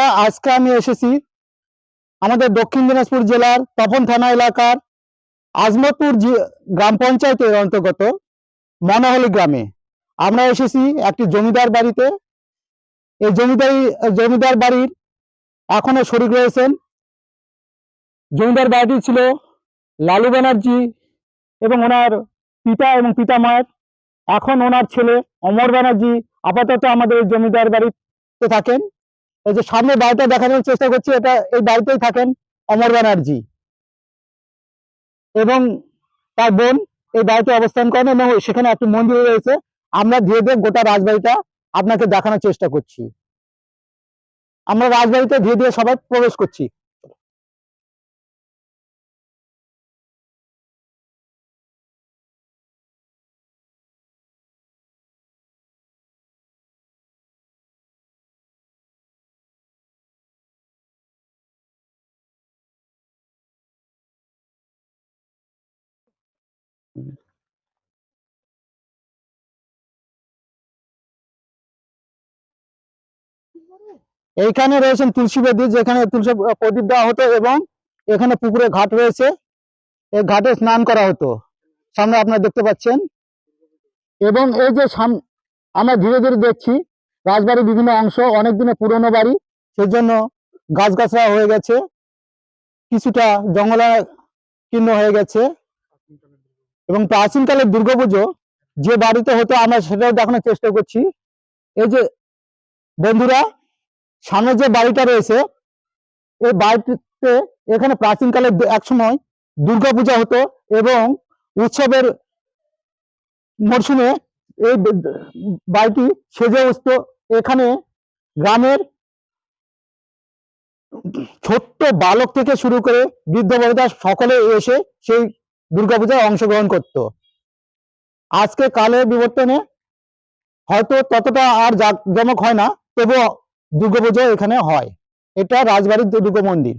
বন্ধুরা, আজকে আমি এসেছি আমাদের দক্ষিণ দিনাজপুর জেলার তপন থানা এলাকার আজমতপুর গ্রাম পঞ্চায়েতের অন্তর্গত মনোহলি গ্রামে। আমরা এসেছি একটি জমিদার বাড়িতে। এই জমিদার বাড়ির এখনো শরিক রয়েছেন। জমিদার বাড়িটি ছিল লালু ব্যানার্জি এবং ওনার পিতা এবং পিতামায়ের। এখন ওনার ছেলে অমর ব্যানার্জি আপাতত আমাদের জমিদার বাড়িতে থাকেন। এই যে সামনে বাড়িটা দেখানোর চেষ্টা করছি, এটা এই বাড়িতেই থাকেন অমর ব্যানার্জি এবং তার বোন এই বাড়িতে অবস্থান করেন এবং সেখানে একটি মন্দির রয়েছে। আমরা ধীরে ধীরে গোটা রাজবাড়িটা আপনাকে দেখানোর চেষ্টা করছি। আমরা রাজবাড়িতে ধীরে ধীরে সবাই প্রবেশ করছি। এইখানে রয়েছেন তুলসী বেদি, যেখানে তুলসী প্রদীপ দেওয়া হতো এবং এখানে পুকুরে ঘাট রয়েছে, এই ঘাটে স্নান করা হতো। সামনে আপনারা দেখতে পাচ্ছেন। এবং এই যে আমরা ধীরে ধীরে দেখছি রাজবাড়ির বিভিন্ন অংশ অনেক দিনের পুরনো বাড়ি, সেজন্য গাছগাছরা হয়ে গেছে, কিছুটা জঙ্গলাকীর্ণ হয়ে গেছে। এবং প্রাচীনকালের দুর্গাপুজো যে বাড়িতে হতো আমরা সেটাও দেখানোর চেষ্টা করছি। এই যে বন্ধুরা, সামনে যে বাড়িটা রয়েছে, এই বাড়িটিতে এখানে প্রাচীনকালে এক সময় দুর্গাপূজা হতো এবং উৎসবের মরশুমে এই বাড়িটি সেজে উঠতো। এখানে গ্রামের ছোট্ট বালক থেকে শুরু করে বৃদ্ধ বনিতা সকলে এসে সেই দুর্গাপূজায় অংশগ্রহণ করত। আজকে কালের বিবর্তনে হয়তো ততটা আর জাঁকজমক হয় না, তবুও দুর্গাপূজা এখানে হয়। এটা রাজবাড়ির দুর্গা মন্দির।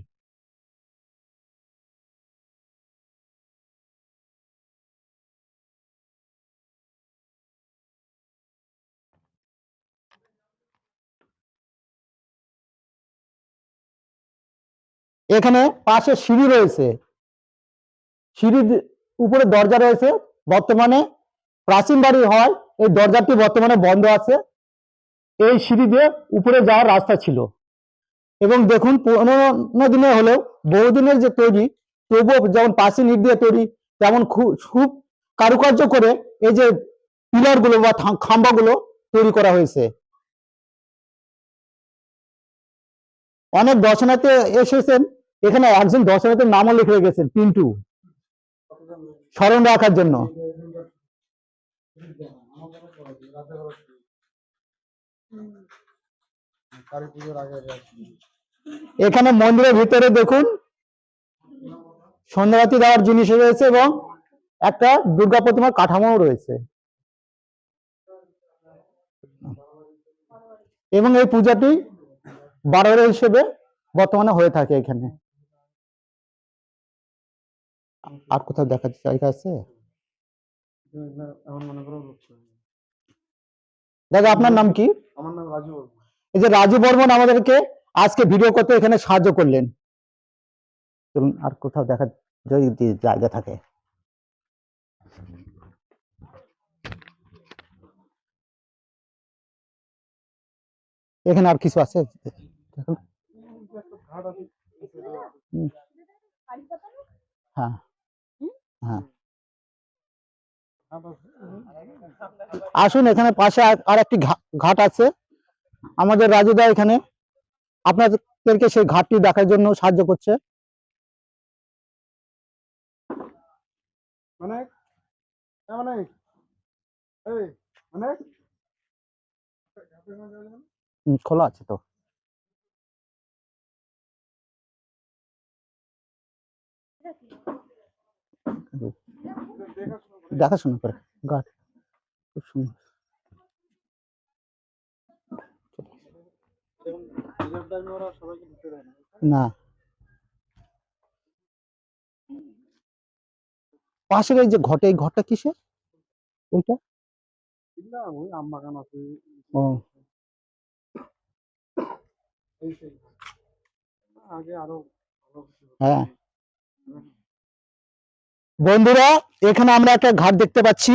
এখানে পাশে সিঁড়ি রয়েছে, সিঁড়ির উপরে দরজা রয়েছে। বর্তমানে প্রাচীন বাড়ি হয় এই দরজাটি বর্তমানে বন্ধ আছে। এই সিঁড়ি দিয়ে উপরে যাওয়ার রাস্তা ছিল। এবং দেখুন, পুরোনো দিনে হলেও বহুদিনের যে তৈরি, তবুও যেমন প্রাচীন ইট দিয়ে তৈরি, তেমন খুব কারুকার্য করে এই যে পিলার গুলো বা খাম্বা গুলো তৈরি করা হয়েছে। অনেক দর্শনার্থী এসেছেন, এখানে একজন দর্শনার্থীর নামও লিখে গেছেন, পিন্টু, স্মরণ রাখার জন্য। এখানে মন্দিরের ভিতরে দেখুন সন্ধ্যাবাতি দেওয়ার জিনিস রয়েছে এবং একটা দুর্গা প্রতিমার কাঠামো রয়েছে। এবং এই পূজাটি বারোয়ারি হিসেবে বর্তমানে হয়ে থাকে এখানে। আর কোথাও দেখার জায়গা আছে? দাদা, আপনার নাম কি? আমার নাম রাজু। এই যে রাজু বর্মন আমাদেরকে আজকে ভিডিও করতে এখানে সাহায্য করলেন। আর কোথাও দেখার যদি জায়গা থাকে। এখানে আর কিছু আছে? হ্যাঁ হ্যাঁ, আসুন, এখানে পাশে আর একটি ঘাট আছে। আমাদের রাজুদা এখানে আপনাদেরকে সেই ঘাটটি দেখার জন্য সাহায্য করছে। খোলা আছে তো। দেখাশোনা করে ঘাট খুব সুন্দর। না, পাশের এই যে ঘটে, এই ঘরটা কিসের? ওইটা আম বাগান আছে। ও, এই সেই আগে আরো ভালো কিছু হতো। হ্যাঁ বন্ধুরা, এখানে আমরা একটা ঘাট দেখতে পাচ্ছি।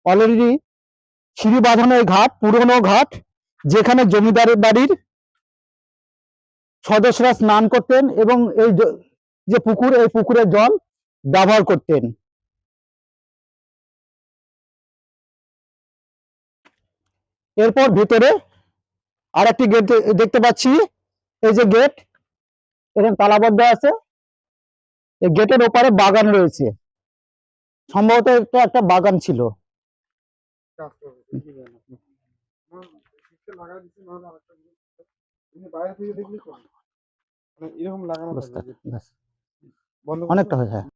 অলরেডি সিঁড়ি বাঁধানো এই ঘাট, পুরনো ঘাট, যেখানে জমিদারের বাড়ির সদস্যরা স্নান করতেন এবং এই যে পুকুর, এই পুকুরের জল ব্যবহার করতেন। এরপর ভিতরে আর একটি গেট দেখতে পাচ্ছি। এই যে গেট, এখানে তালাবদ্ধ আছে। এই গেটের ওপারে বাগান রয়েছে, সম্ভবত এটা একটা বাগান ছিল। কাজ করবে ঠিকই বলেন আপনি। সিস্টেম লাগাই দিচ্ছি, নাহলে আরেকটা জিনিস এমনি বাইরে থেকে দেখলে চলে। মানে এরকম লাগানো বুঝতে থাকবে যে ব্যাস, বন্ধ করতে অনেকটা হয়েছে।